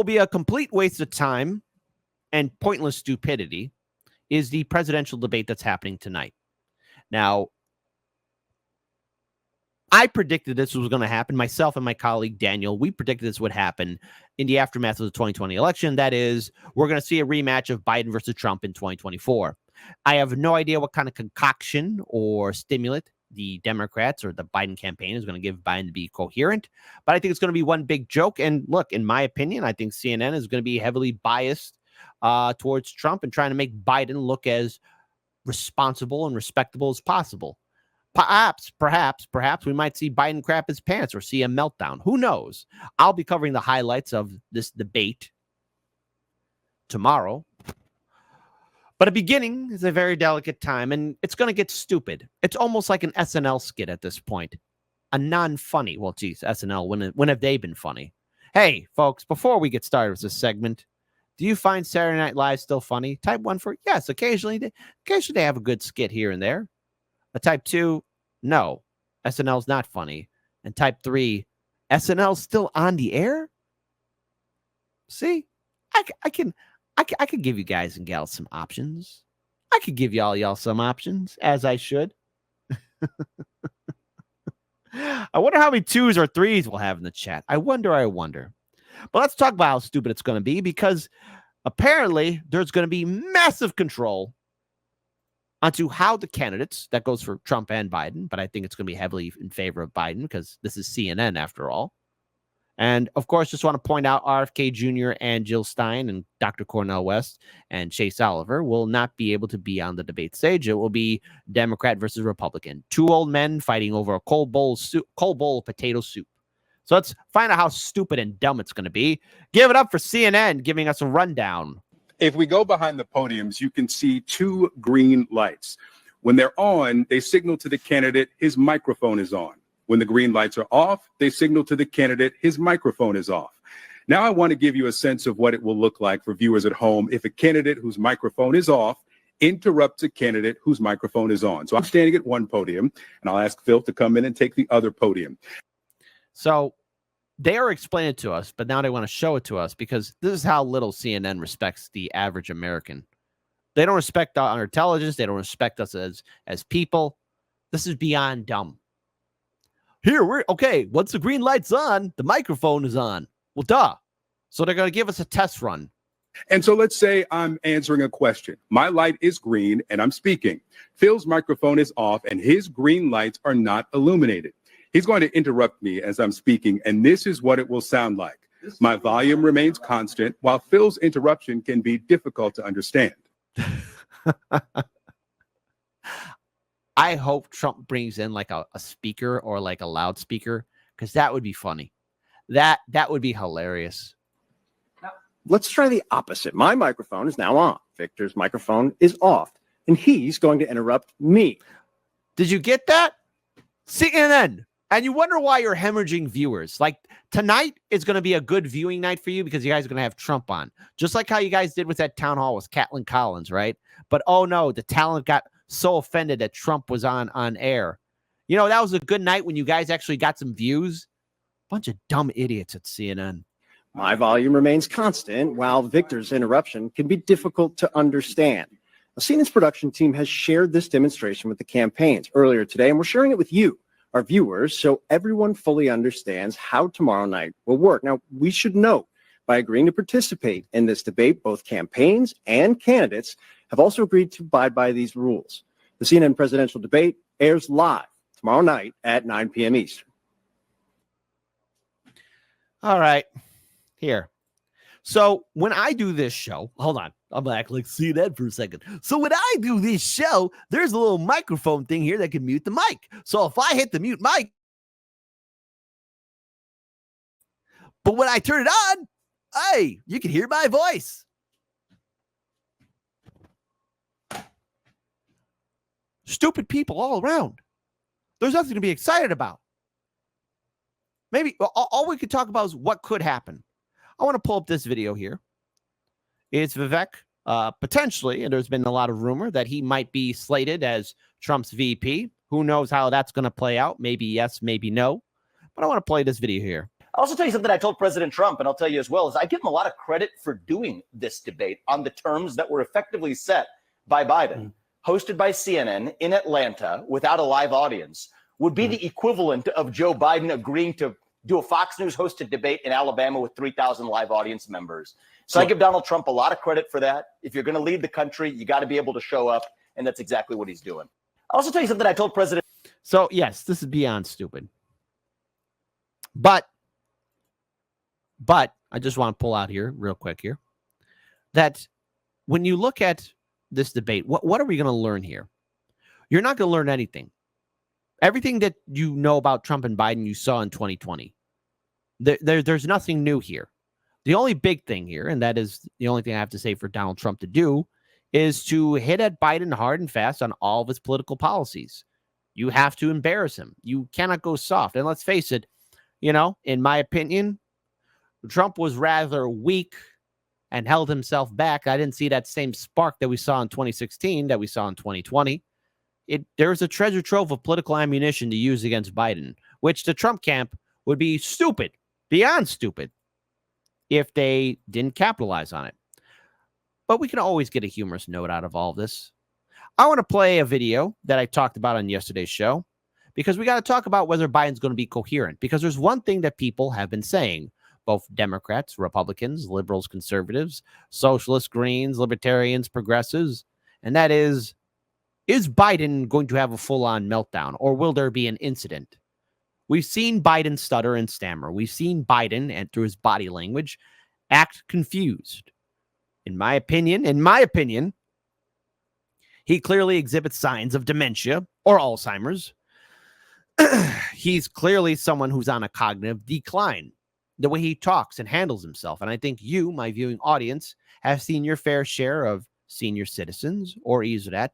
be a complete waste of time and pointless stupidity is the presidential debate that's happening tonight. Now, I predicted this was going to happen. Myself and my colleague Daniel, we predicted this would happen in the aftermath of the 2020 election. That is, we're going to see a rematch of Biden versus Trump in 2024. I have no idea what kind of concoction or stimulant the Democrats or the Biden campaign is going to give Biden to be coherent, but I think it's going to be one big joke. And look, in my opinion, I think CNN is going to be heavily biased towards Trump and trying to make Biden look as responsible and respectable as possible. Perhaps we might see Biden crap his pants or see a meltdown. Who knows? I'll be covering the highlights of this debate tomorrow. But a beginning is a very delicate time, and it's going to get stupid. It's almost like an SNL skit at this point. A non-funny. Well, geez, SNL, when have they been funny? Hey, folks, before we get started with this segment, do you find Saturday Night Live still funny? Type 1 for yes, occasionally they have a good skit here and there. A type 2, no, SNL's not funny. And type 3, SNL's still on the air? See, I could give you guys and gals some options. I could give y'all some options, as I should. I wonder how many 2s or 3s we'll have in the chat. I wonder. But let's talk about how stupid it's going to be, because apparently there's going to be massive control onto how the candidates, that goes for Trump and Biden, but I think it's going to be heavily in favor of Biden because this is CNN after all. And of course, just want to point out RFK Jr. and Jill Stein and Dr. Cornel West and Chase Oliver will not be able to be on the debate stage. It will be Democrat versus Republican. 2 old men fighting over a cold bowl of potato soup. So let's find out how stupid and dumb it's going to be. Give it up for CNN giving us a rundown. If we go behind the podiums, you can see 2 green lights. When they're on, they signal to the candidate his microphone is on. When the green lights are off, they signal to the candidate his microphone is off. Now I want to give you a sense of what it will look like for viewers at home if a candidate whose microphone is off interrupts a candidate whose microphone is on. So I'm standing at one podium, and I'll ask Phil to come in and take the other podium. So they are explaining it to us, but now they want to show it to us because this is how little CNN respects the average American. They don't respect our intelligence. They don't respect us as people. This is beyond dumb. Here, once the green light's on, the microphone is on. Well, duh. So they're going to give us a test run. And so let's say I'm answering a question. My light is green and I'm speaking. Phil's microphone is off and his green lights are not illuminated. He's going to interrupt me as I'm speaking, and this is what it will sound like. My volume remains constant, while Phil's interruption can be difficult to understand. I hope Trump brings in like a speaker or like a loudspeaker, because that would be funny. That would be hilarious. Now, let's try the opposite. My microphone is now on. Victor's microphone is off, and he's going to interrupt me. Did you get that? CNN. And you wonder why you're hemorrhaging viewers. Like, tonight is going to be a good viewing night for you because you guys are going to have Trump on. Just like how you guys did with that town hall with Katlyn Collins, right? But, oh, no, the talent got so offended that Trump was on air. You know, that was a good night when you guys actually got some views. Bunch of dumb idiots at CNN. My volume remains constant, while Victor's interruption can be difficult to understand. Now, CNN's production team has shared this demonstration with the campaigns earlier today, and we're sharing it with you, our viewers, so everyone fully understands how tomorrow night will work. Now, we should note, by agreeing to participate in this debate, both campaigns and candidates have also agreed to abide by these rules. The CNN presidential debate airs live tomorrow night at 9 p.m. Eastern. All right, here. So when I do this show, hold on, I'm back. Like, see that for a second. So when I do this show, there's a little microphone thing here that can mute the mic. So if I hit the mute mic, but when I turn it on, hey, you can hear my voice. Stupid people all around. There's nothing to be excited about. Maybe all we could talk about is what could happen. I want to pull up this video here. It's Vivek, potentially, and there's been a lot of rumor that he might be slated as Trump's VP. Who knows how that's going to play out? Maybe yes, maybe no. But I want to play this video here. I'll also tell you something I told President Trump, and I'll tell you as well, is I give him a lot of credit for doing this debate on the terms that were effectively set by Biden. Hosted by CNN in Atlanta without a live audience would be the equivalent of Joe Biden agreeing to do a Fox News hosted debate in Alabama with 3,000 live audience members. So I give Donald Trump a lot of credit for that. If you're going to lead the country, you got to be able to show up, and that's exactly what he's doing. I'll also tell you something I told President. So, yes, this is beyond stupid. But I just want to pull out here real quick here that when you look at this debate, what are we going to learn here? You're not going to learn anything. Everything that you know about Trump and Biden, you saw in 2020. There's nothing new here. The only big thing here, and that is the only thing I have to say for Donald Trump to do, is to hit at Biden hard and fast on all of his political policies. You have to embarrass him. You cannot go soft. And let's face it, in my opinion, Trump was rather weak and held himself back. I didn't see that same spark that we saw in 2016 that we saw in 2020. There's a treasure trove of political ammunition to use against Biden, which the Trump camp would be stupid, beyond stupid, if they didn't capitalize on it. But we can always get a humorous note out of all of this. I want to play a video that I talked about on yesterday's show because we got to talk about whether Biden's going to be coherent, because there's one thing that people have been saying, both Democrats, Republicans, liberals, conservatives, socialists, Greens, libertarians, progressives, and that is Biden going to have a full-on meltdown, or will there be an incident? We've seen Biden stutter and stammer. We've seen Biden, and through his body language, act confused. In my opinion, he clearly exhibits signs of dementia or Alzheimer's. He's clearly someone who's on a cognitive decline, the way he talks and handles himself. And I think you, my viewing audience, have seen your fair share of senior citizens, or either that,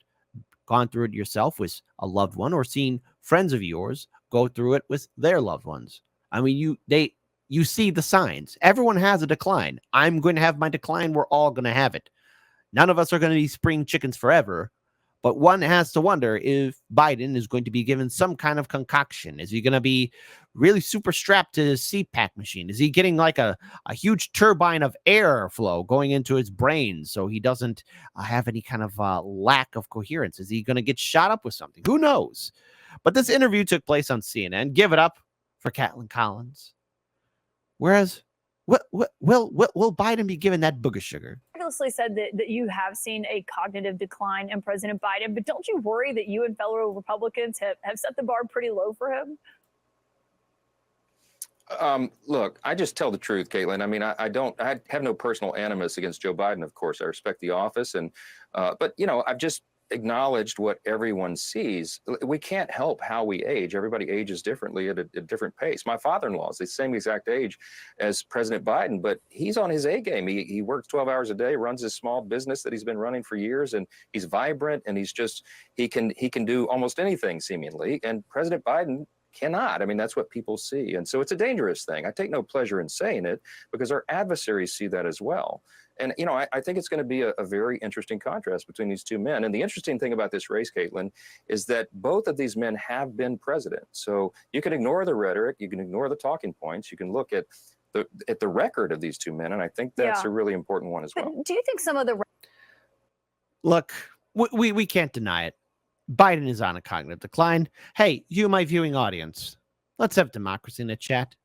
gone through it yourself with a loved one, or seen friends of yours go through it with their loved ones. I mean, you see the signs. Everyone has a decline. I'm going to have my decline. We're all going to have it. None of us are going to be spring chickens forever, but one has to wonder if Biden is going to be given some kind of concoction. Is he going to be really super strapped to his CPAC machine? Is he getting like a huge turbine of airflow going into his brain so he doesn't have any kind of lack of coherence? Is he going to get shot up with something? Who knows? But this interview took place on CNN. Give it up for Kaitlan Collins. Whereas, will Biden be given that booger sugar? Ridiculously said that you have seen a cognitive decline in President Biden, but don't you worry that you and fellow Republicans have set the bar pretty low for him? Look, I just tell the truth, Caitlin. I mean, I have no personal animus against Joe Biden. Of course, I respect the office, but I've just acknowledged what everyone sees. We can't help how we age. Everybody ages differently at a different pace. My father-in-law is the same exact age as President Biden, but he's on his A game. He works 12 hours a day, runs his small business that he's been running for years, and he's vibrant, and he can do almost anything seemingly. And President Biden cannot. I mean, that's what people see. And so it's a dangerous thing. I take no pleasure in saying it because our adversaries see that as well. And, I think it's going to be a very interesting contrast between these two men. And the interesting thing about this race, Caitlin, is that both of these men have been president. So you can ignore the rhetoric, you can ignore the talking points, you can look at the record of these two men. And I think that's a really important one as well. But do you think some of the... Look, we can't deny it. Biden is on a cognitive decline. Hey, you, my viewing audience, let's have democracy in the chat.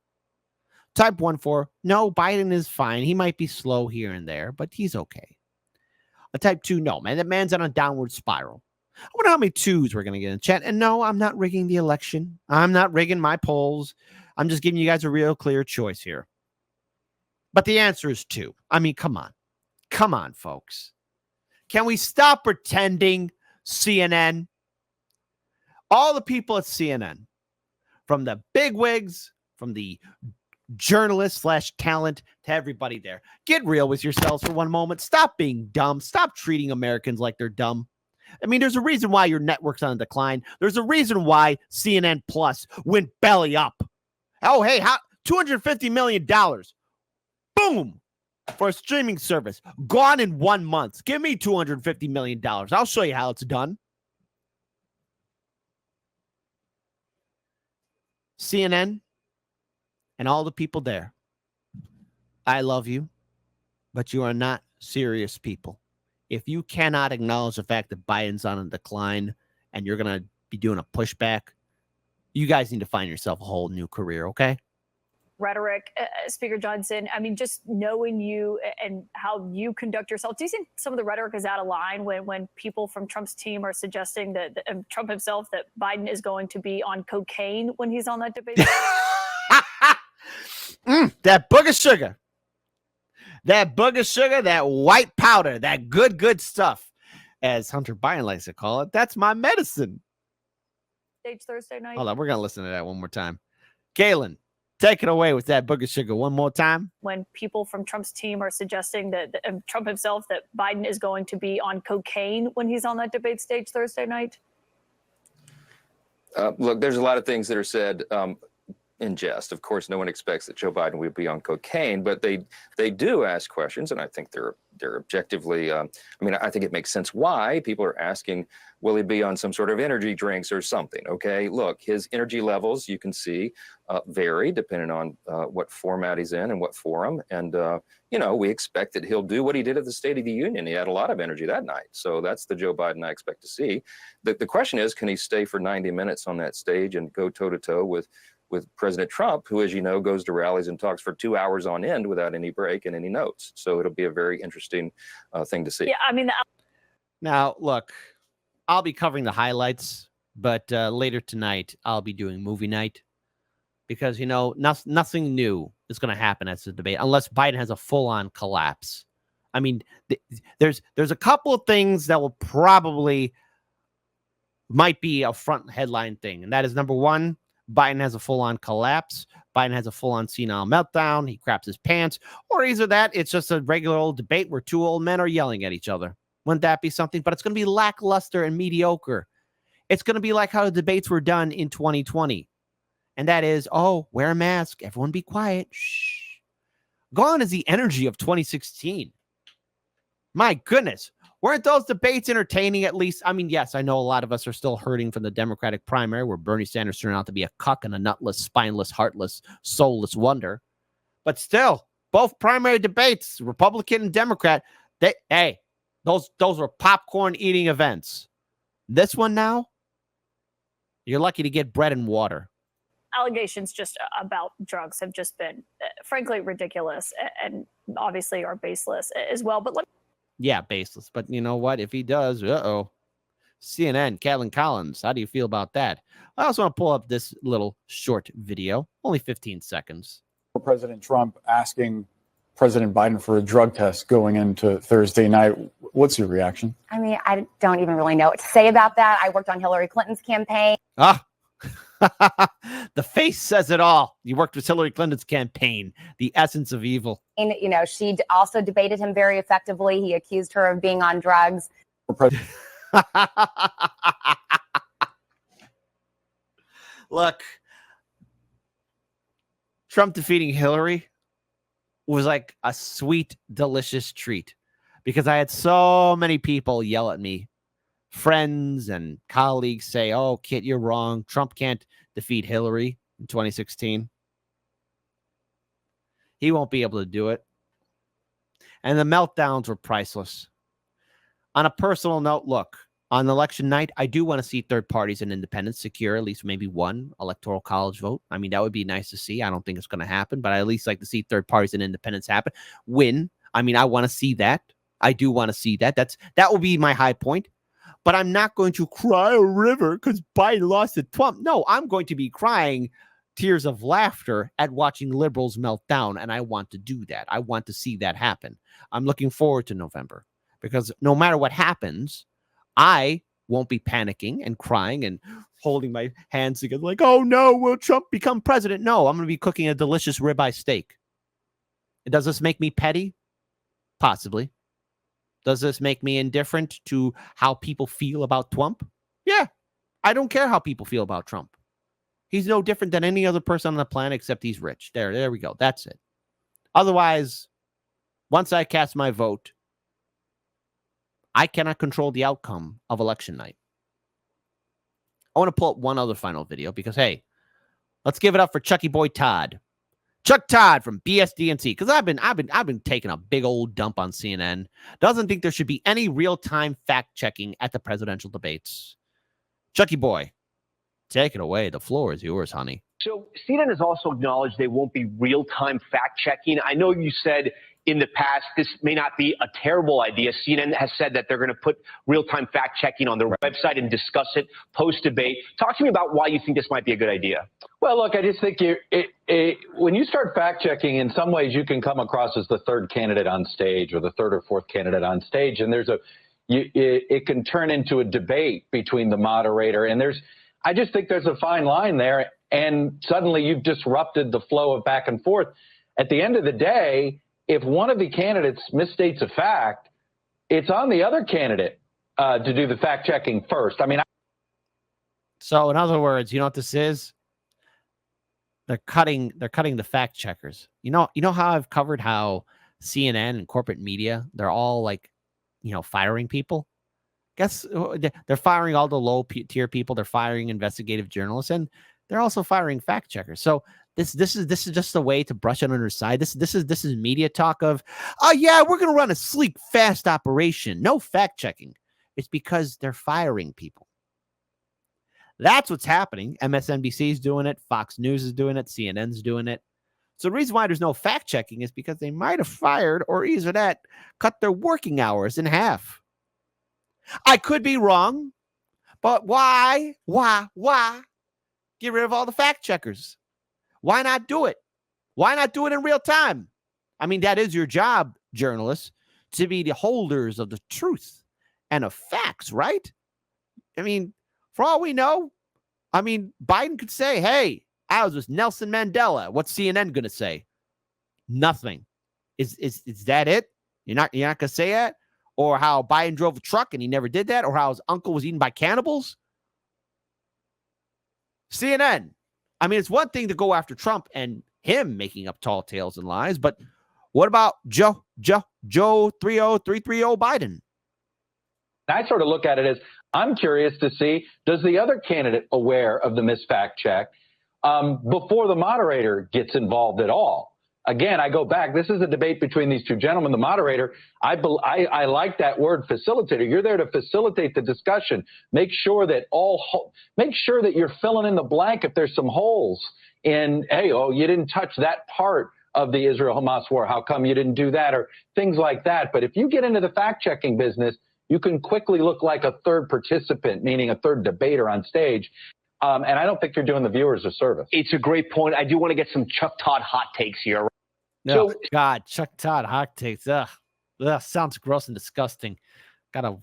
Type 1 for, no, Biden is fine. He might be slow here and there, but he's okay. Type 2, no, man, that man's on a downward spiral. I wonder how many 2s we're going to get in the chat. And no, I'm not rigging the election. I'm not rigging my polls. I'm just giving you guys a real clear choice here. But the answer is 2. I mean, come on. Come on, folks. Can we stop pretending, CNN? All the people at CNN, from the bigwigs, from the journalists / talent to everybody there, get real with yourselves for one moment. Stop being dumb. Stop treating Americans like they're dumb. I mean, there's a reason why your network's on decline. There's a reason why CNN Plus went belly up. Oh, hey, $250 million. Boom. For a streaming service. Gone in 1 month. Give me $250 million. I'll show you how it's done. CNN and all the people there, I love you, but you are not serious people. If you cannot acknowledge the fact that Biden's on a decline and you're going to be doing a pushback, you guys need to find yourself a whole new career, okay? Rhetoric, Speaker Johnson, I mean, just knowing you and how you conduct yourself, do you think some of the rhetoric is out of line when people from Trump's team are suggesting that Trump himself, that Biden is going to be on cocaine when he's on that debate? That booger sugar. That booger sugar, that white powder, that good stuff, as Hunter Biden likes to call it. That's my medicine. Stage Thursday night. Hold on, we're going to listen to that one more time. Galen, take it away with that booger sugar one more time. When people from Trump's team are suggesting that Trump himself, that Biden is going to be on cocaine when he's on that debate stage Thursday night? Look, there's a lot of things that are said in jest. Of course, no one expects that Joe Biden would be on cocaine, but they do ask questions, and I think they're objectively. I mean, I think it makes sense why people are asking, will he be on some sort of energy drinks or something? Okay, look, his energy levels, you can see, vary depending on what format he's in and what forum. And, we expect that he'll do what he did at the State of the Union. He had a lot of energy that night. So that's the Joe Biden I expect to see. The question is, can he stay for 90 minutes on that stage and go toe-to-toe with President Trump, who, as you know, goes to rallies and talks for 2 hours on end without any break and any notes. So it'll be a very interesting thing to see. Yeah, I mean, now, look, I'll be covering the highlights, but later tonight, I'll be doing movie night because, nothing new is going to happen at the debate unless Biden has a full-on collapse. I mean, there's a couple of things that will probably might be a front headline thing, and that is, number one, Biden has a full-on collapse. Biden has a full-on senile meltdown. He craps his pants. Or either that, it's just a regular old debate where two old men are yelling at each other. Wouldn't that be something? But it's going to be lackluster and mediocre. It's going to be like how the debates were done in 2020. And that is, wear a mask. Everyone be quiet. Shh. Gone is the energy of 2016. My goodness. Weren't those debates entertaining at least? I mean, yes, I know a lot of us are still hurting from the Democratic primary where Bernie Sanders turned out to be a cuck and a nutless, spineless, heartless, soulless wonder. But still, both primary debates, Republican and Democrat, those were popcorn eating events. This one now, you're lucky to get bread and water. Allegations just about drugs have just been, frankly, ridiculous and obviously are baseless as well. But yeah, baseless. But you know what? If he does, CNN, Caitlin Collins, how do you feel about that? I also want to pull up this little short video, only 15 seconds. President Trump asking President Biden for a drug test going into Thursday night. What's your reaction? I mean, I don't even really know what to say about that. I worked on Hillary Clinton's campaign. The face says it all. You worked with Hillary Clinton's campaign, the essence of evil. And, she also debated him very effectively. He accused her of being on drugs. Look, Trump defeating Hillary was like a sweet, delicious treat because I had so many people yell at me. Friends and colleagues say, Kit, you're wrong. Trump can't defeat Hillary in 2016. He won't be able to do it. And the meltdowns were priceless. On a personal note, look, on election night, I do want to see third parties and independents secure at least maybe one electoral college vote. I mean, that would be nice to see. I don't think it's going to happen, but I at least like to see third parties and independents win. I mean, I want to see that. I do want to see that. That will be my high point. But I'm not going to cry a river because Biden lost to Trump. No, I'm going to be crying tears of laughter at watching liberals melt down, and I want to do that. I want to see that happen. I'm looking forward to November because no matter what happens, I won't be panicking and crying and holding my hands together like, oh no, will Trump become president? No, I'm going to be cooking a delicious ribeye steak. Does this make me petty? Possibly. Does this make me indifferent to how people feel about Trump? Yeah. I don't care how people feel about Trump. He's no different than any other person on the planet except he's rich. There we go. That's it. Otherwise, once I cast my vote, I cannot control the outcome of election night. I want to pull up one other final video because, hey, let's give it up for Chucky Boy Todd. Chuck Todd from BSDNC, because I've been taking a big old dump on CNN. Doesn't think there should be any real-time fact-checking at the presidential debates. Chucky boy, take it away. The floor is yours, honey. So CNN has also acknowledged they won't be real-time fact-checking. I know you said in the past this may not be a terrible idea. CNN has said that they're going to put real-time fact-checking on their website and discuss it post-debate. Talk to me about why you think this might be a good idea. Well, look, I just think when you start fact-checking, in some ways you can come across as the third candidate on stage or the third or fourth candidate on stage, and it can turn into a debate between the moderator, and I just think there's a fine line there, and suddenly you've disrupted the flow of back and forth. At the end of the day, if one of the candidates misstates a fact, it's on the other candidate to do the fact-checking first. I mean, so in other words, you know what this is? They're cutting the fact checkers. You know how I've covered how CNN and corporate media, they're all like, firing people. Guess they're firing all the low tier people. They're firing investigative journalists, and they're also firing fact checkers. So this is just a way to brush it under the side. This is media talk of, oh yeah, we're gonna run a sleek, fast operation. No fact checking. It's because they're firing people. That's what's happening. MSNBC is doing it. Fox News is doing it. CNN's doing it. So the reason why there's no fact checking is because they might have fired or either that cut their working hours in half. I could be wrong, but why? Get rid of all the fact checkers. Why not do it? Why not do it in real time? I mean, that is your job, journalists, to be the holders of the truth and of facts, right? I mean, for all we know, Biden could say, hey, I was with Nelson Mandela. What's CNN going to say? Nothing. Is that it? You're not going to say that? Or how Biden drove a truck and he never did that? Or how his uncle was eaten by cannibals? CNN. I mean, it's one thing to go after Trump and him making up tall tales and lies, but what about Joe 30330 Biden? I sort of look at it as, I'm curious to see, does the other candidate aware of the misfact check before the moderator gets involved at all? Again, I go back. This is a debate between these two gentlemen. The moderator, I like that word, facilitator. You're there to facilitate the discussion. Make sure that you're filling in the blank if there's some holes. And hey, you didn't touch that part of the Israel-Hamas war. How come you didn't do that? Or things like that. But if you get into the fact-checking business, you can quickly look like a third participant, meaning a third debater on stage. And I don't think you're doing the viewers a service. It's a great point. I do want to get some Chuck Todd hot takes here. No, God, Chuck Todd hot takes. Ugh, sounds gross and disgusting. Gotta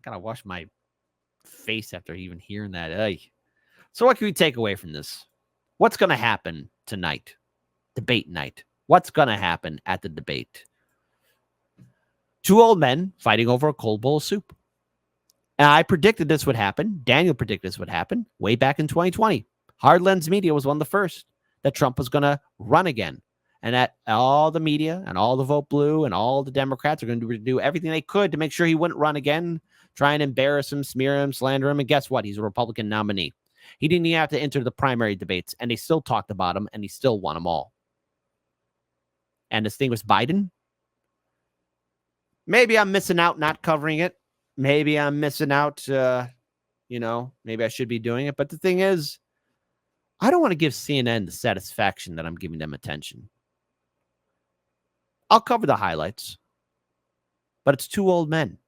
wash my face after even hearing that. Ugh. So what can we take away from this? What's going to happen tonight? Debate night. What's going to happen at the debate? Two old men fighting over a cold bowl of soup. And I predicted this would happen. Daniel predicted this would happen way back in 2020. Hard Lens Media was one of the first that Trump was going to run again. And that all the media and all the Vote Blue and all the Democrats are going to do everything they could to make sure he wouldn't run again, try and embarrass him, smear him, slander him. And guess what? He's a Republican nominee. He didn't even have to enter the primary debates, and they still talked about him, and he still won them all. And this thing was Biden. Maybe I'm missing out not covering it. Maybe I'm missing out, maybe I should be doing it. But the thing is, I don't want to give CNN the satisfaction that I'm giving them attention. I'll cover the highlights, but it's two old men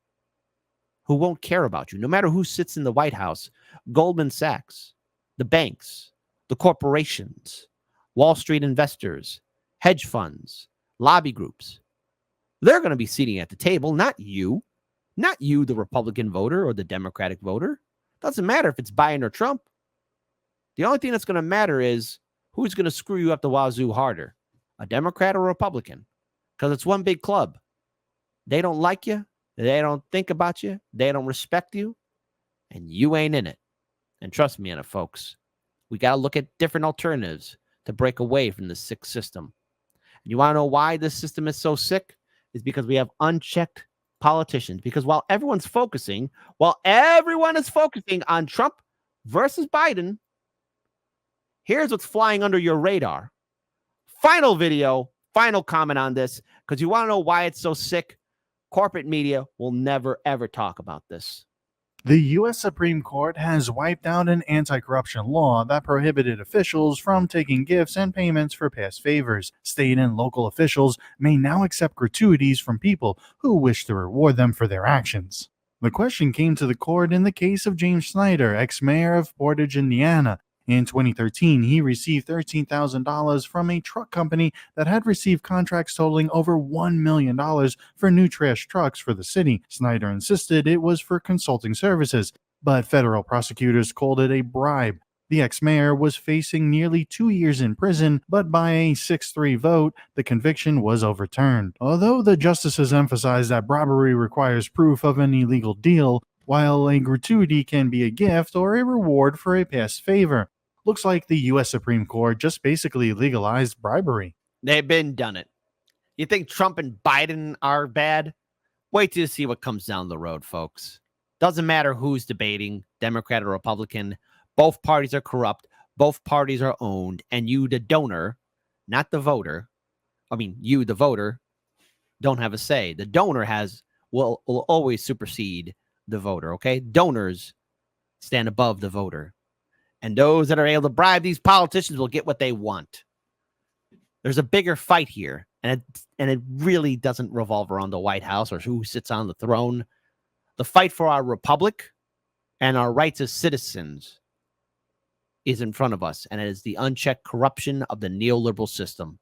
who won't care about you, no matter who sits in the White House. Goldman Sachs, the banks, the corporations, Wall Street investors, hedge funds, lobby groups. They're going to be sitting at the table, not you, the Republican voter or the Democratic voter. Doesn't matter if it's Biden or Trump. The only thing that's going to matter is who's going to screw you up the wazoo harder, a Democrat or a Republican, because it's one big club. They don't like you. They don't think about you. They don't respect you, and you ain't in it. And trust me, folks, we got to look at different alternatives to break away from this sick system. And you want to know why this system is so sick? It's because we have unchecked politicians. Because while everyone is focusing on Trump versus Biden, here's what's flying under your radar. final video, final comment on this, because you want to know why it's so sick? Corporate media will never, ever talk about this. The U.S. Supreme Court has wiped out an anti-corruption law that prohibited officials from taking gifts and payments for past favors. State and local officials may now accept gratuities from people who wish to reward them for their actions. The question came to the court in the case of James Snyder, ex-mayor of Portage, Indiana. In 2013, he received $13,000 from a truck company that had received contracts totaling over $1 million for new trash trucks for the city. Snyder insisted it was for consulting services, but federal prosecutors called it a bribe. The ex-mayor was facing nearly 2 years in prison, but by a 6-3 vote, the conviction was overturned. Although the justices emphasized that bribery requires proof of an illegal deal, while a gratuity can be a gift or a reward for a past favor. Looks like the U.S. Supreme Court just basically legalized bribery. They've been done it. You think Trump and Biden are bad? Wait till you see what comes down the road, folks. Doesn't matter who's debating, Democrat or Republican. Both parties are corrupt. Both parties are owned. And you, the donor, not the voter, you, the voter, don't have a say. The donor will always supersede the voter, okay? Donors stand above the voter. And those that are able to bribe these politicians will get what they want. There's a bigger fight here, and it really doesn't revolve around the White House or who sits on the throne. The fight for our republic and our rights as citizens is in front of us, and it is the unchecked corruption of the neoliberal system.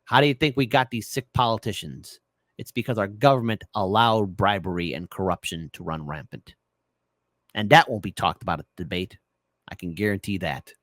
How do you think we got these sick politicians? It's because our government allowed bribery and corruption to run rampant. And that won't be talked about at the debate. I can guarantee that.